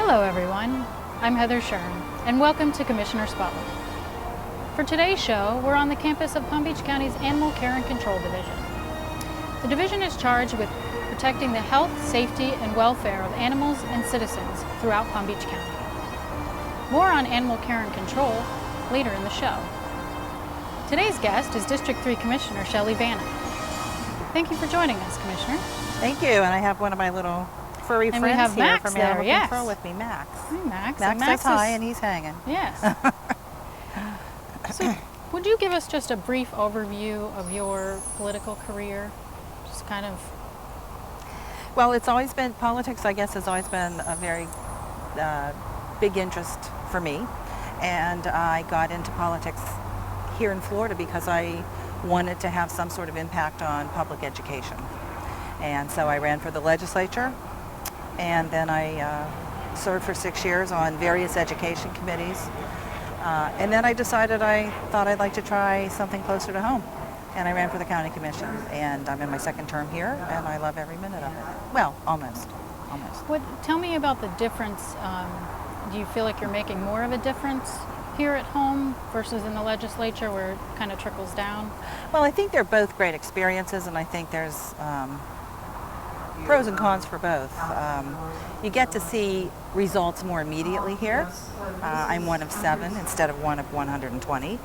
Hello everyone, I'm Heather Shern, and welcome to Commissioner Spotlight. For today's show, we're on the campus of Palm Beach County's Animal Care and Control Division. The division is charged with protecting the health, safety, and welfare of animals and citizens throughout Palm Beach County. More on animal care and control later in the show. Today's guest is District 3 Commissioner Shelley Vana. Thank you for joining us, Commissioner. Thank you, and I have one of my little furry And friends we have here Max from there, Animal yes. Control with me, Max. Hi, Max. Max says hi, and he's hanging. Yes. So, would you give us just a brief overview of your political career? Just kind of... Well, it's always been, politics, I guess, has always been a very big interest for me. And I got into politics here in Florida because I wanted to have some sort of impact on public education. And so I ran for the legislature, and then I served for 6 years on various education committees. And then I decided I thought I'd like to try something closer to home. And I ran for the county commission, and I'm in my second term here, and I love every minute of it. Well, almost. Tell me about the difference. Do you feel like you're making more of a difference here at home versus in the legislature where it kind of trickles down? Well, I think they're both great experiences, and I think there's pros and cons for both. You get to see results more immediately here. I'm one of 7 instead of one of 120.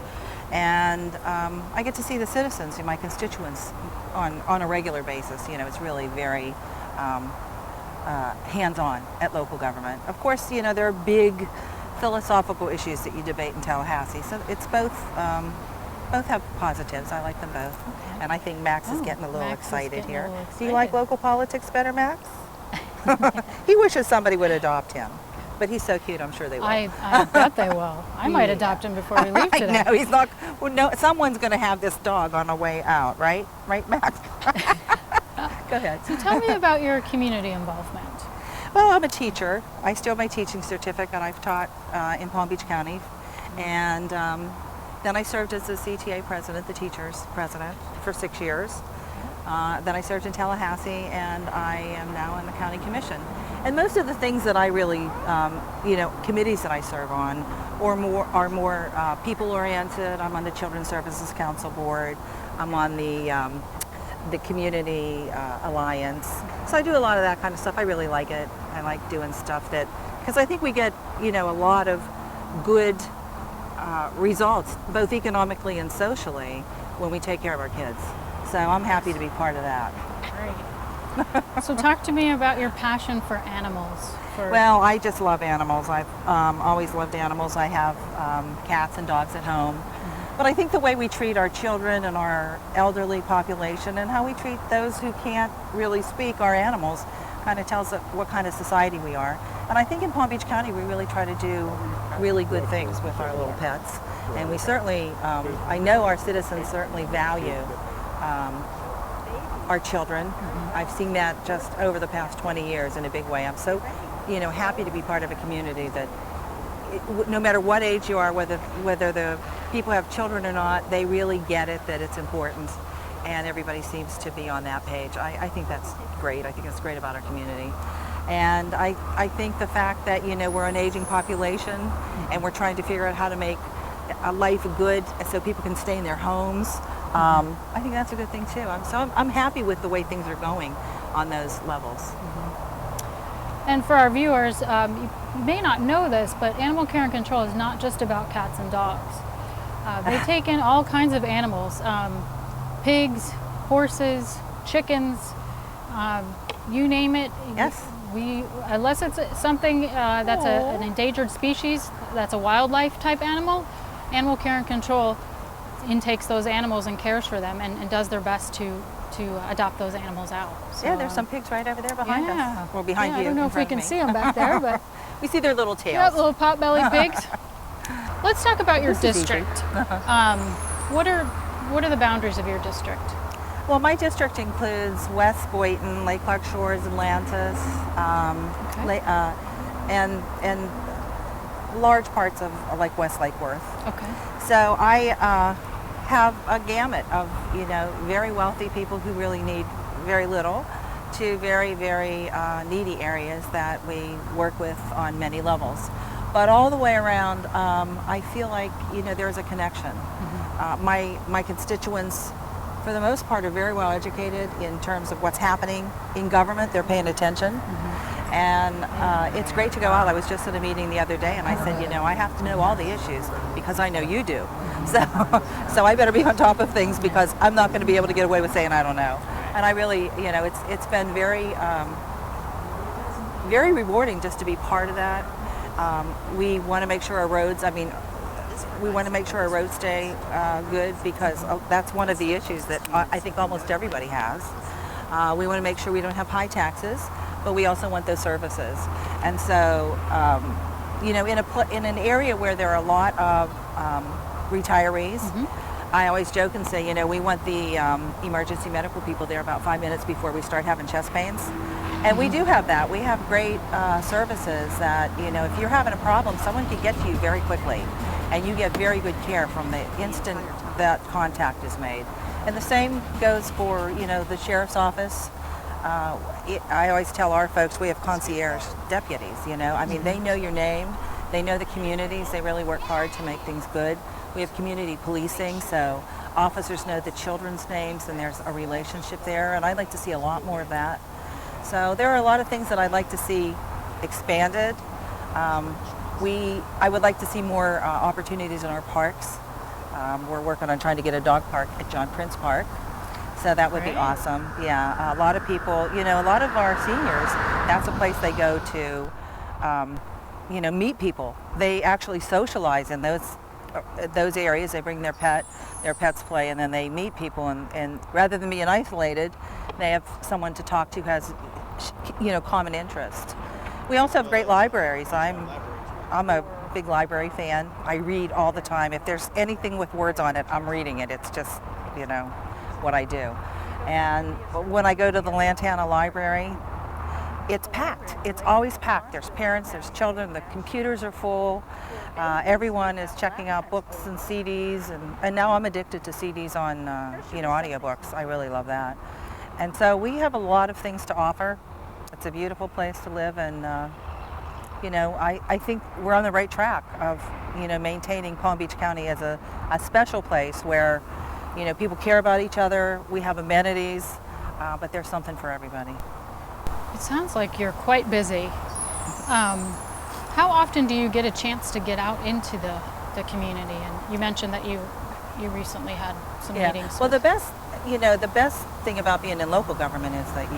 And I get to see the citizens, my constituents, on a regular basis. You know, it's really very hands-on at local government. Of course, you know, there are big philosophical issues that you debate in Tallahassee, so it's both have positives. I like them both. Okay. And I think Max is getting a little excited here. Do you like local politics better, Max? He wishes somebody would adopt him. But he's so cute, I'm sure they will. I bet they will. I might adopt him before we leave today. No, he's not. Well, no, someone's going to have this dog on the way out, right? Right, Max? Go ahead. So tell me about your community involvement. Well, I'm a teacher. I still have my teaching certificate. I've taught in Palm Beach County. And then I served as the CTA president, the teachers president, for 6 years. Then I served in Tallahassee, and I am now in the county commission. And most of the things that I really, committees that I serve on are more people-oriented. I'm on the Children's Services Council board. I'm on the Community Alliance. So I do a lot of that kind of stuff. I really like it. I like doing stuff because I think we get, a lot of good results, both economically and socially, when we take care of our kids. So I'm happy to be part of that. Great. So talk to me about your passion for animals. Well, I just love animals. I've always loved animals. I have cats and dogs at home. Mm-hmm. But I think the way we treat our children and our elderly population and how we treat those who can't really speak, our animals, kind of tells us what kind of society we are. And I think in Palm Beach County we really try to do really good things with our little pets. And we certainly, I know our citizens certainly value our children. Mm-hmm. I've seen that just over the past 20 years in a big way. I'm so, happy to be part of a community that no matter what age you are, whether the people have children or not, they really get it, that it's important. And everybody seems to be on that page. I think that's great. I think it's great about our community. And I think the fact that, we're an aging population and we're trying to figure out how to make a life good so people can stay in their homes, I think that's a good thing too. I'm happy with the way things are going on those levels. Mm-hmm. And for our viewers, you may not know this, but animal care and control is not just about cats and dogs. They take in all kinds of animals. Pigs, horses, chickens, you name it. Yes. Unless it's something that's an endangered species, that's a wildlife type animal, Animal Care and Control intakes those animals and cares for them and does their best to adopt those animals out. So, yeah, there's some pigs right over there behind us. Well, behind you. I don't know if we can see them back there, but we see their little tails. Yeah, little pot-bellied pigs. Let's talk about your district. What are the boundaries of your district? Well, my district includes West Boynton, Lake Clark Shores, Atlantis, and large parts of like West Lake Worth. Okay. So I have a gamut of very wealthy people who really need very little, to very, very needy areas that we work with on many levels. But all the way around, I feel like, there's a connection. My constituents, for the most part, are very well educated in terms of what's happening in government. They're paying attention. And it's great to go out. I was just at a meeting the other day and I said, I have to know all the issues because I know you do. So I better be on top of things because I'm not going to be able to get away with saying I don't know. And I really, it's been very, very rewarding just to be part of that. We want to make sure our roads, we want to make sure our roads stay good because that's one of the issues that I think almost everybody has. We want to make sure we don't have high taxes, but we also want those services. And so, in an area where there are a lot of retirees, I always joke and say, we want the emergency medical people there about 5 minutes before we start having chest pains. And we do have that. We have great services that, if you're having a problem, someone can get to you very quickly. And you get very good care from the instant that contact is made. And the same goes for, the sheriff's office. I always tell our folks we have concierge deputies, they know your name, they know the communities, they really work hard to make things good. We have community policing, so officers know the children's names and there's a relationship there, and I'd like to see a lot more of that. So there are a lot of things that I'd like to see expanded. I would like to see more opportunities in our parks. We're working on trying to get a dog park at John Prince Park. So that would be awesome. Yeah, a lot of people, a lot of our seniors, that's a place they go to, meet people. They actually socialize in those areas. They bring their pets play, and then they meet people. And rather than being isolated, they have someone to talk to who has, common interest. We also have great libraries. I'm a big library fan. I read all the time. If there's anything with words on it, I'm reading it. It's just, what I do. And when I go to the Lantana Library, it's packed. It's always packed. There's parents, there's children, the computers are full. Everyone is checking out books and CDs, and now I'm addicted to CDs on, audiobooks. I really love that. And so we have a lot of things to offer. It's a beautiful place to live, and I think we're on the right track of, maintaining Palm Beach County as a special place where, people care about each other. We have amenities, but there's something for everybody. It sounds like you're quite busy. How often do you get a chance to get out into the community? And you mentioned that you recently had some meetings. Well, the best thing about being in local government is that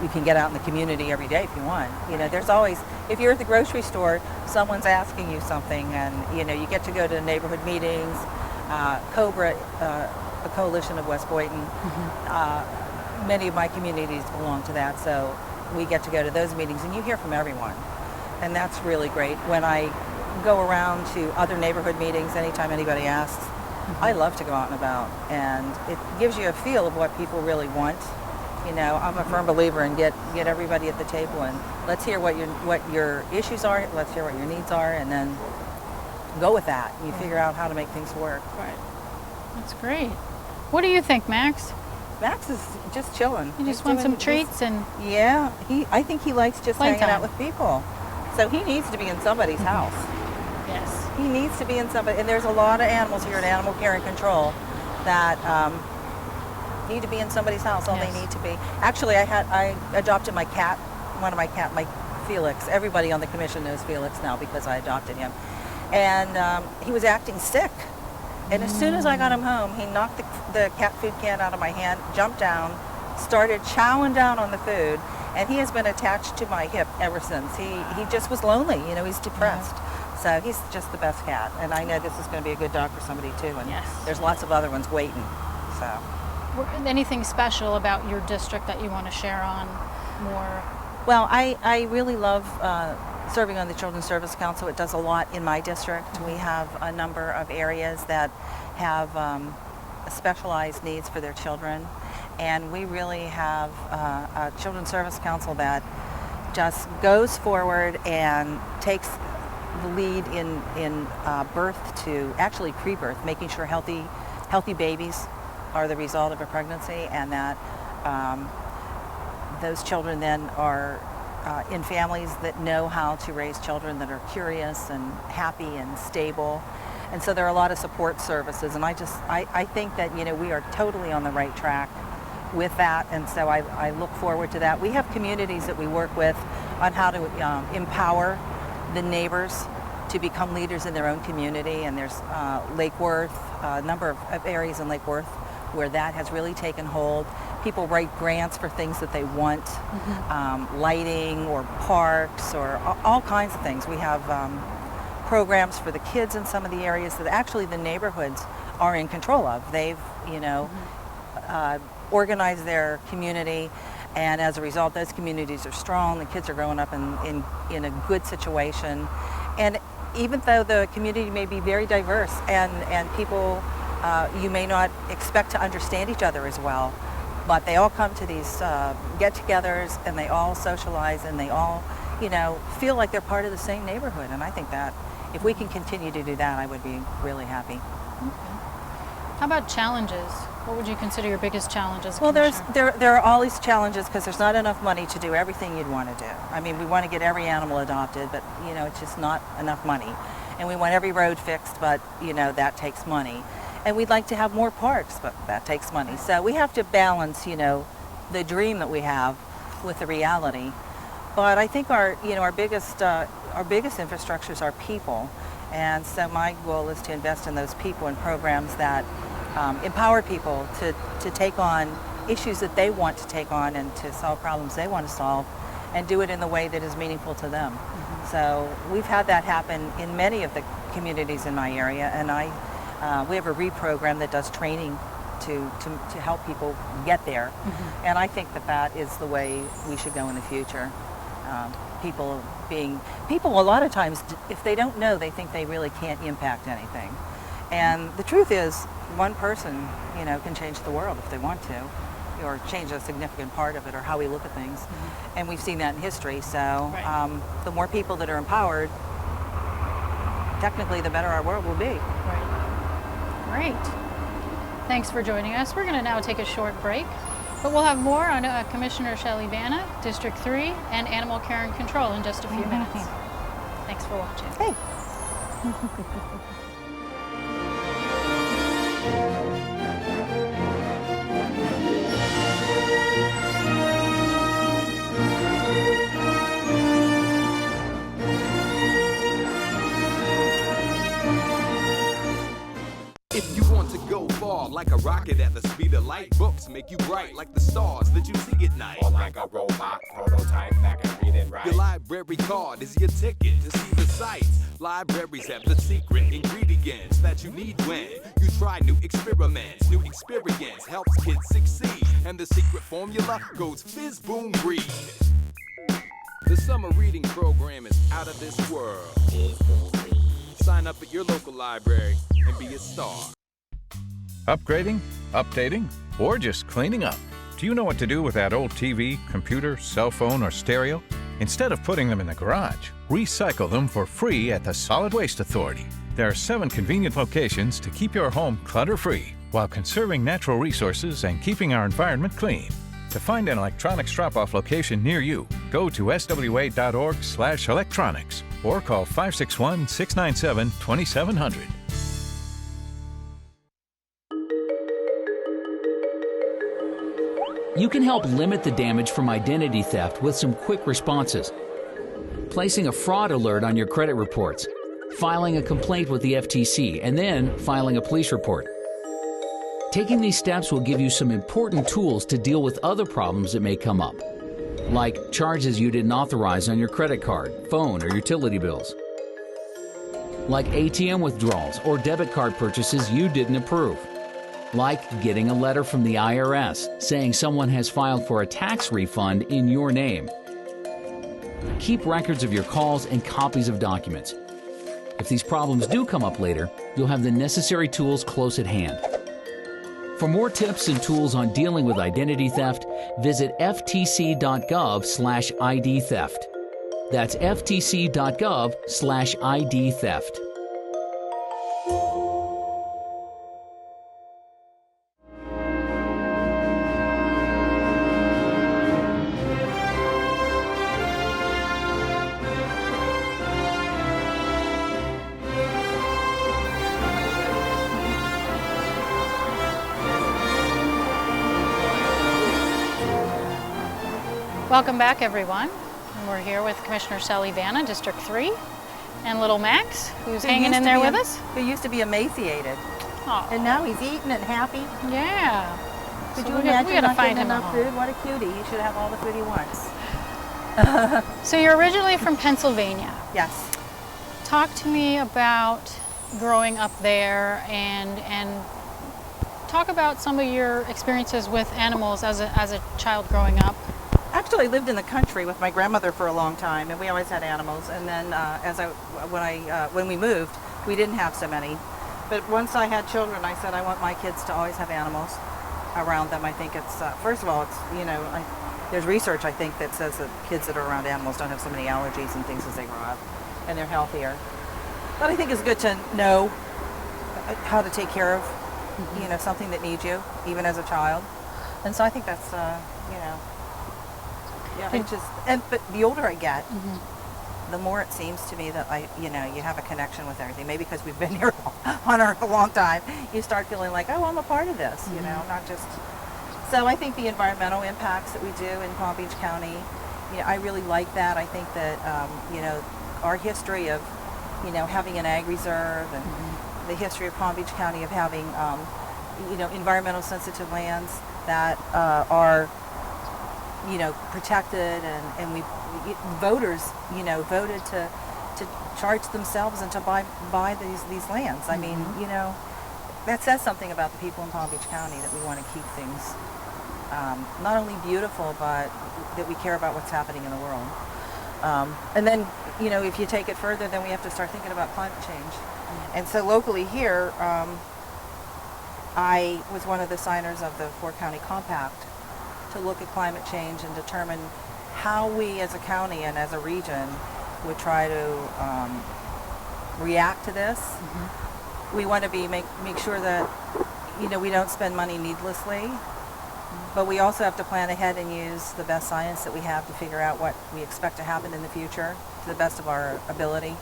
you can get out in the community every day if you want. There's always, if you're at the grocery store, someone's asking you something, and you get to go to neighborhood meetings. Cobra, a coalition of West Boynton, many of my communities belong to that, so we get to go to those meetings, and you hear from everyone, and that's really great. When I go around to other neighborhood meetings, anytime anybody asks, I love to go out and about, and it gives you a feel of what people really want. I'm a firm believer in get everybody at the table, and let's hear what your issues are, let's hear what your needs are, and then go with that. You figure out how to make things work. Right. That's great. What do you think, Max? Max is just chilling. You just want some treats and... Yeah, I think he likes just hanging out with people. So he needs to be in somebody's house. Yes. He needs to be in somebody, and there's a lot of animals here at Animal Care and Control that need to be in somebody's house. All they need to be. Actually, I adopted my cat, my Felix. Everybody on the commission knows Felix now because I adopted him. And he was acting sick. And as soon as I got him home, he knocked the cat food can out of my hand, jumped down, started chowing down on the food, and he has been attached to my hip ever since. He just was lonely, he's depressed. So he's just the best cat. And I know this is going to be a good dog for somebody too. And there's lots of other ones waiting. So. Anything special about your district that you want to share on more? Well, I really love serving on the Children's Service Council. It does a lot in my district. We have a number of areas that have specialized needs for their children, and we really have a Children's Service Council that just goes forward and takes the lead in birth to actually pre-birth, making sure healthy babies are the result of a pregnancy, and that those children then are in families that know how to raise children that are curious and happy and stable. And so there are a lot of support services, and I think that, you know, we are totally on the right track with that, and so I look forward to that. We have communities that we work with on how to empower the neighbors to become leaders in their own community, and there's Lake Worth, a number of areas in Lake Worth where that has really taken hold. People write grants for things that they want, lighting or parks or all kinds of things. We have programs for the kids in some of the areas that actually the neighborhoods are in control of. They've, you know, organized their community, and as a result, those communities are strong. The kids are growing up in a good situation. And even though the community may be very diverse and people you may not expect to understand each other as well, but they all come to these get-togethers, and they all socialize, and they all, you know, feel like they're part of the same neighborhood. And I think that if we can continue to do that, I would be really happy. Okay. How about challenges? What would you consider your biggest challenges? Well, there are always challenges because there's not enough money to do everything you'd want to do. I mean, we want to get every animal adopted, but, you know, it's just not enough money. And we want every road fixed, but, you know, that takes money. And we'd like to have more parks, but that takes money. So we have to balance, you know, the dream that we have with the reality. But I think our biggest infrastructures are people. And so my goal is to invest in those people and programs that empower people to take on issues that they want to take on and to solve problems they want to solve, and do it in the way that is meaningful to them. So we've had that happen in many of the communities in my area, and we have a READ program that does training to help people get there. And I think that is the way we should go in the future. People a lot of times, if they don't know, they think they really can't impact anything. And the truth is, one person, you know, can change the world if they want to, or change a significant part of it, or how we look at things. And we've seen that in history. So the more people that are empowered, technically the better our world will be. Great. Thanks for joining us. We're going to now take a short break, but we'll have more on Commissioner Shelley Vana, District 3, and Animal Care and Control in just a few minutes. Thanks for watching. Hey. If you want to go far like a rocket at the speed of light, books make you bright like the stars that you see at night. Or like a robot prototype that can read and write. Your library card is your ticket to see the sights. Libraries have the secret ingredients that you need when you try new experiments. New experience helps kids succeed, and the secret formula goes fizz, boom, breed. The summer reading program is out of this world. Sign up at your local library and be a star. Upgrading, updating, or just cleaning up? Do you know what to do with that old TV, computer, cell phone, or stereo? Instead of putting them in the garage, recycle them for free at the Solid Waste Authority. There are 7 convenient locations to keep your home clutter-free while conserving natural resources and keeping our environment clean. To find an electronics drop-off location near you, go to swa.org/electronics or call 561-697-2700. You can help limit the damage from identity theft with some quick responses. Placing a fraud alert on your credit reports, filing a complaint with the FTC, and then filing a police report. Taking these steps will give you some important tools to deal with other problems that may come up, like charges you didn't authorize on your credit card, phone, or utility bills, like ATM withdrawals or debit card purchases you didn't approve, like getting a letter from the IRS saying someone has filed for a tax refund in your name. Keep records of your calls and copies of documents. If these problems do come up later, you'll have the necessary tools close at hand. For more tips and tools on dealing with identity theft, visit ftc.gov/ID theft. That's ftc.gov/ID theft. Welcome back, everyone. And we're here with Commissioner Shelley Vana, District 3, and little Max, who's hanging in there with us. Who used to be emaciated. Aw. And now he's eating and happy. Yeah. Could So you we imagine gotta not find getting him a enough home. food? What a cutie. He should have all the food he wants. So you're originally from Pennsylvania. Yes. Talk to me about growing up there and talk about some of your experiences with animals as a child growing up. Actually, I lived in the country with my grandmother for a long time, and we always had animals. And then, when we moved, we didn't have so many. But once I had children, I said I want my kids to always have animals around them. I think it's first of all, it's there's research I think that says that kids that are around animals don't have so many allergies and things as they grow up, and they're healthier. But I think it's good to know how to take care of something that needs you, even as a child. And so I think that's but the older I get, the more it seems to me that you have a connection with everything. Maybe because we've been here on Earth a long time, you start feeling like, oh, I'm a part of this, not just. So I think the environmental impacts that we do in Palm Beach County, I really like that. I think that our history of having an ag reserve and the history of Palm Beach County of having environmental sensitive lands that are protected, and voters voted to charge themselves and to buy these lands. I mean, that says something about the people in Palm Beach County, that we want to keep things not only beautiful, but that we care about what's happening in the world. And then if you take it further, then we have to start thinking about climate change. And so locally here, I was one of the signers of the 4-County Compact to look at climate change and determine how we as a county and as a region would try to react to this. We want to make sure that we don't spend money needlessly, but we also have to plan ahead and use the best science that we have to figure out what we expect to happen in the future to the best of our ability,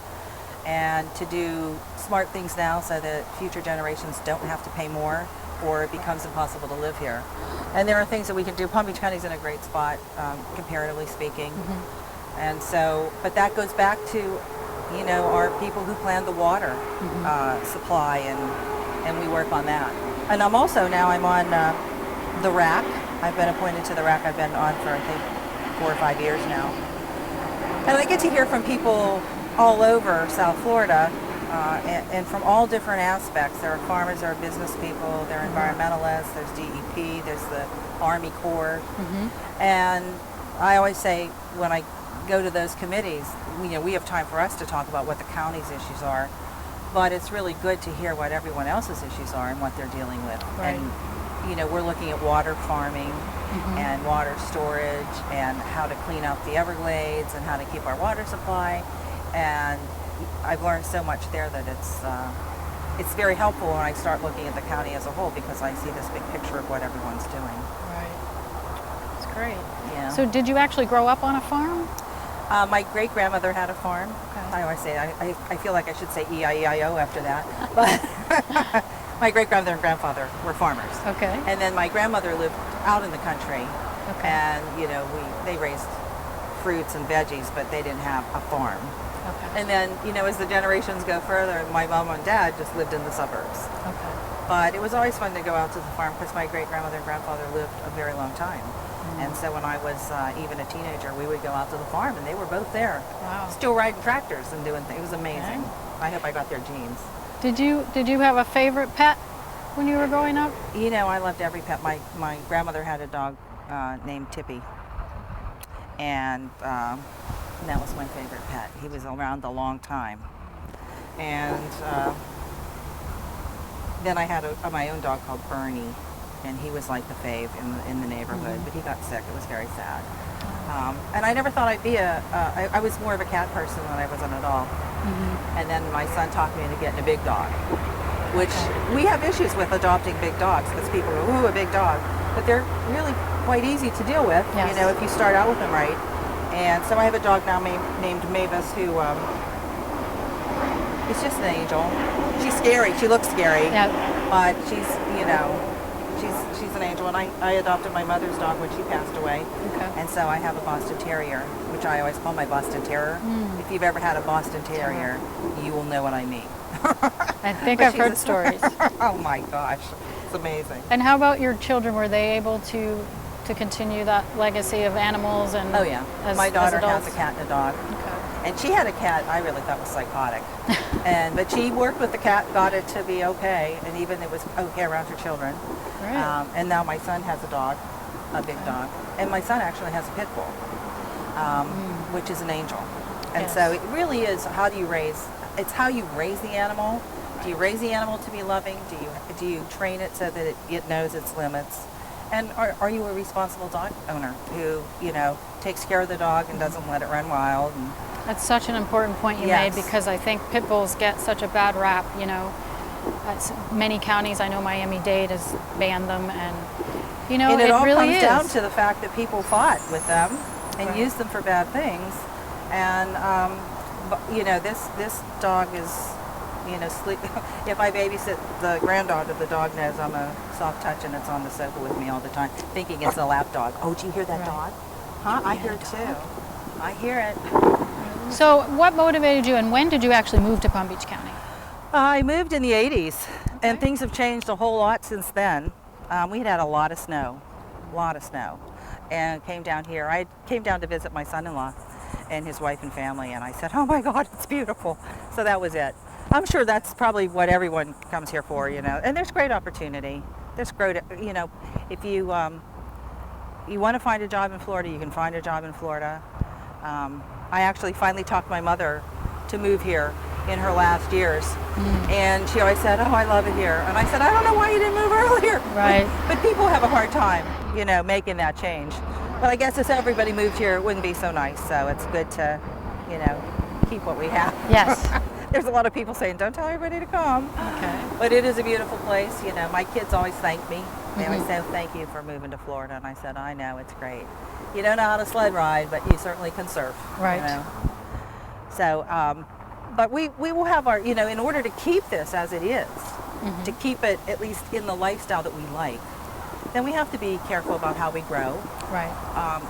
and to do smart things now so that future generations don't have to pay more or it becomes impossible to live here. And there are things that we can do. Palm Beach County is in a great spot, comparatively speaking. And so, but that goes back to, our people who plan the water supply, and we work on that. And I'm on the RAC. I've been appointed to the RAC. I've been on for, I think, 4 or 5 years now. And I get to hear from people all over South Florida, and from all different aspects. There are farmers, there are business people, there are environmentalists, there's DEP, there's the Army Corps. And I always say when I go to those committees, we have time for us to talk about what the county's issues are, but it's really good to hear what everyone else's issues are and what they're dealing with. Right. And we're looking at water farming and water storage and how to clean up the Everglades and how to keep our water supply. And I've learned so much there that it's very helpful when I start looking at the county as a whole, because I see this big picture of what everyone's doing. Right. That's great. Yeah. So did you actually grow up on a farm? My great-grandmother had a farm. Okay. I always say, I feel like I should say E-I-E-I-O after that. But my great-grandmother and grandfather were farmers. Okay. And then my grandmother lived out in the country. Okay. And, they raised fruits and veggies, but they didn't have a farm. Okay. And then, as the generations go further, my mom and dad just lived in the suburbs. Okay. But it was always fun to go out to the farm because my great-grandmother and grandfather lived a very long time. And so when I was even a teenager, we would go out to the farm, and they were both there. Wow. Still riding tractors and doing things. It was amazing. Okay. I hope I got their genes. Did you have a favorite pet when you were growing up? I loved every pet. My grandmother had a dog named Tippy. And that was my favorite pet. He was around a long time. And then I had my own dog called Bernie, and he was like the fave in the neighborhood, but he got sick. It was very sad. And I never thought I'd be I was more of a cat person than I was an adult. And then my son talked me into getting a big dog, which we have issues with adopting big dogs because people go, ooh, a big dog. But they're really quite easy to deal with, Yes. if you start out with them right. And so I have a dog now named Mavis who is just an angel. She's scary. She looks scary. Yeah. But she's, She's an angel, and I adopted my mother's dog when she passed away. Okay. And so I have a Boston Terrier, which I always call my Boston Terror. If you've ever had a Boston Terrier, you will know what I mean. I think But I've she's heard a- stories. Oh my gosh, it's amazing. And how about your children? Were they able to continue that legacy of animals and Oh yeah, my daughter has a cat and a dog. Okay. And she had a cat I really thought was psychotic. But she worked with the cat, got it to be okay, and even it was okay around her children. Right. And now my son has a dog, a big dog. And my son actually has a pit bull, which is an angel. And Yes. so it really is it's how you raise the animal. Do you raise the animal to be loving? Do you train it so that it knows its limits? And are you a responsible dog owner who, takes care of the dog and doesn't let it run wild? And That's such an important point you Yes. made, because I think pit bulls get such a bad rap. Many counties, I know Miami-Dade has banned them, and and it all really comes is. down to the fact that people fought with them and Right. used them for bad things. And this dog is, sleep. If I babysit the granddaughter, the dog knows I'm a soft touch, and it's on the sofa with me all the time, thinking it's a lap dog. Oh, do you hear that Right. dog? Huh? I hear it too. I hear it. So what motivated you, and when did you actually move to Palm Beach County? I moved in the 80s, and things have changed a whole lot since then. We had a lot of snow, and came down here. I came down to visit my son-in-law and his wife and family, and I said, oh my God, it's beautiful. So that was it. I'm sure that's probably what everyone comes here for, and there's great opportunity. There's great, if you want to find a job in Florida, you can find a job in Florida. I actually finally talked my mother to move here in her last years, and she always said, oh, I love it here. And I said, I don't know why you didn't move earlier. Right. But people have a hard time, making that change. But I guess if everybody moved here, it wouldn't be so nice. So it's good to, keep what we have. Yes. There's a lot of people saying, don't tell everybody to come. Okay. But it is a beautiful place. My kids always thank me. They always say, thank you for moving to Florida. And I said, I know, it's great. You don't know how to sled ride, but you certainly can surf. Right. So, but we will have our, in order to keep this as it is, to keep it at least in the lifestyle that we like, then we have to be careful about how we grow. Right.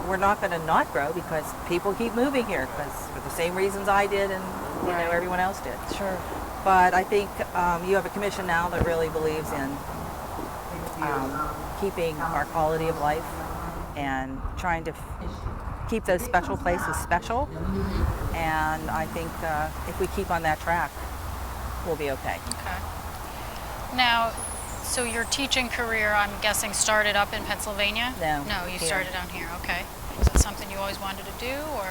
We're not going to not grow because people keep moving here, because for the same reasons I did and everyone else did. Sure. But I think you have a commission now that really believes in keeping our quality of life and trying to keep those special places special. And I think if we keep on that track, we'll be okay. Okay. Now, so your teaching career, I'm guessing, started up in Pennsylvania? No, No, you here. started down here. Okay. Was it something you always wanted to do, or?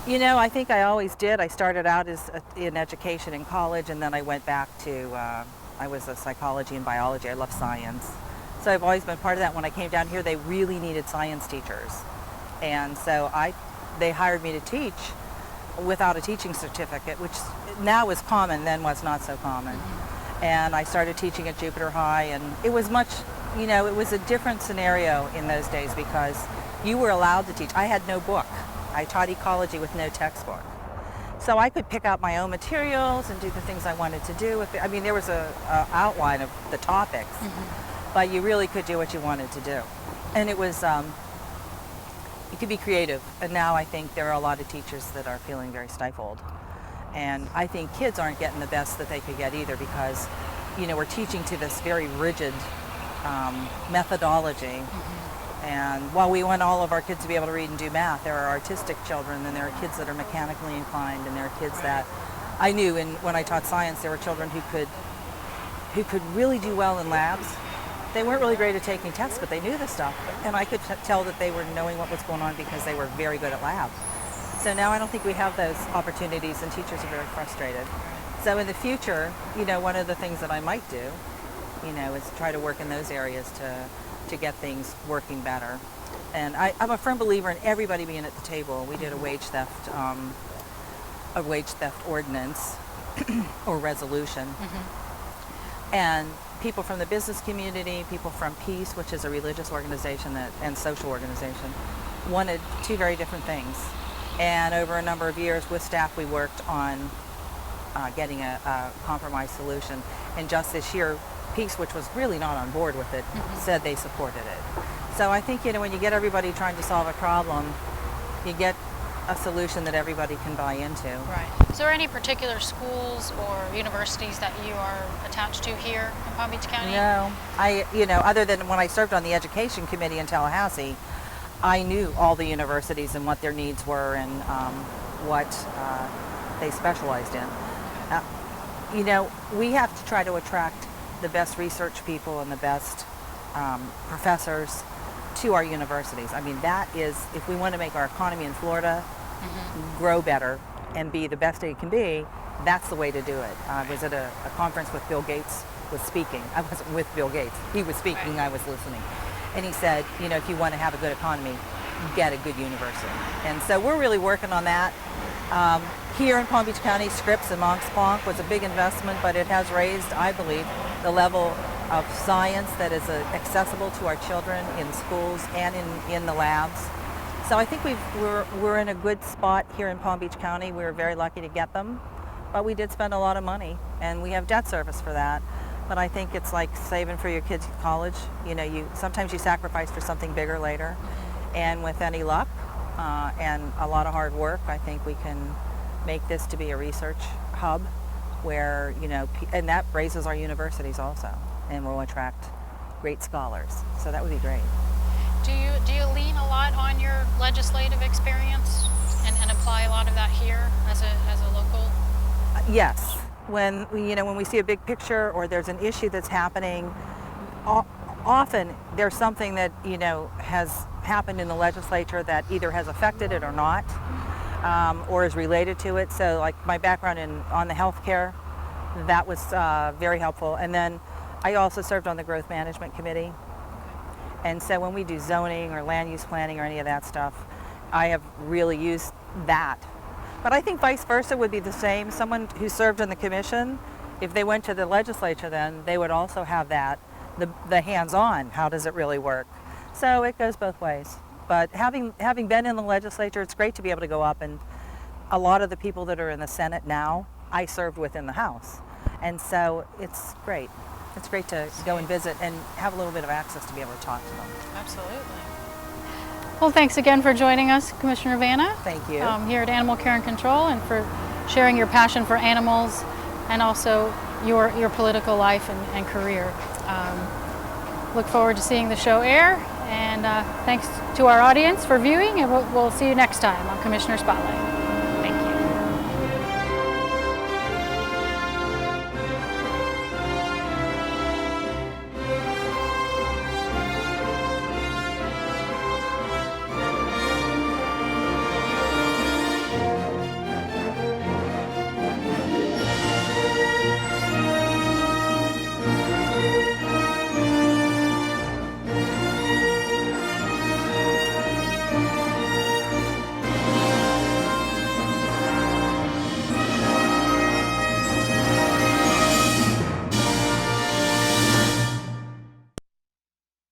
I think I always did. I started out in education in college, and then I went back to, I was a psychology and biology. I love science. So I've always been part of that. When I came down here, they really needed science teachers. And so they hired me to teach without a teaching certificate, which now is common, then was not so common. And I started teaching at Jupiter High, and it was much, it was a different scenario in those days because you were allowed to teach. I had no book. I taught ecology with no textbook. So I could pick out my own materials and do the things I wanted to do. There was a outline of the topics, but you really could do what you wanted to do. And it was, you could be creative. And now I think there are a lot of teachers that are feeling very stifled. And I think kids aren't getting the best that they could get either because, we're teaching to this very rigid methodology. And while we want all of our kids to be able to read and do math, there are artistic children, and there are kids that are mechanically inclined, and there are kids that I knew when I taught science, there were children who could really do well in labs. They weren't really great at taking tests, but they knew the stuff. And I could tell that they were knowing what was going on because they were very good at lab. So now I don't think we have those opportunities, and teachers are very frustrated. So in the future, one of the things that I might do, is try to work in those areas to get things working better. And I'm a firm believer in everybody being at the table. We did a wage theft ordinance or resolution. And people from the business community, people from Peace, which is a religious organization and social organization, wanted two very different things. And over a number of years with staff, we worked on getting a compromise solution. And just this year, piece which was really not on board with it said they supported it. So I think, when you get everybody trying to solve a problem, you get a solution that everybody can buy into. Right. Is there any particular schools or universities that you are attached to here in Palm Beach County? No, other than when I served on the education committee in Tallahassee, I knew all the universities and what their needs were and what they specialized in. We have to try to attract the best research people and the best professors to our universities. I mean, that is, if we want to make our economy in Florida grow better and be the best it can be, that's the way to do it. I was at a conference with Bill Gates was speaking. I wasn't with Bill Gates. He was speaking, I was listening. And he said, if you want to have a good economy, get a good university. And so we're really working on that. Here in Palm Beach County, Scripps and Monk's Ponk was a big investment, but it has raised, I believe, the level of science that is accessible to our children in schools and in the labs. So I think we're in a good spot here in Palm Beach County. We were very lucky to get them, but we did spend a lot of money, and we have debt service for that. But I think it's like saving for your kids' college. Sometimes you sacrifice for something bigger later, and with any luck and a lot of hard work, I think we can make this to be a research hub where, and that raises our universities also, and will attract great scholars. So that would be great. Do you lean a lot on your legislative experience and apply a lot of that here as a local? Yes. When we see a big picture or there's an issue that's happening, often there's something that has happened in the legislature that either has affected it or not, or is related to it. So like my background on the healthcare, that was very helpful. And then I also served on the Growth Management Committee. And so when we do zoning or land use planning or any of that stuff, I have really used that. But I think vice versa would be the same. Someone who served in the commission, if they went to the legislature then, they would also have that, the hands-on, how does it really work? So it goes both ways. But having been in the legislature, it's great to be able to go up, and a lot of the people that are in the Senate now, I served with in the House. And so it's great. It's great to go and visit and have a little bit of access to be able to talk to them. Absolutely. Well, thanks again for joining us, Commissioner Vana. Thank you. Here at Animal Care and Control, and for sharing your passion for animals and also your political life and career. Look forward to seeing the show air, and thanks to our audience for viewing, and we'll see you next time on Commissioner Spotlight.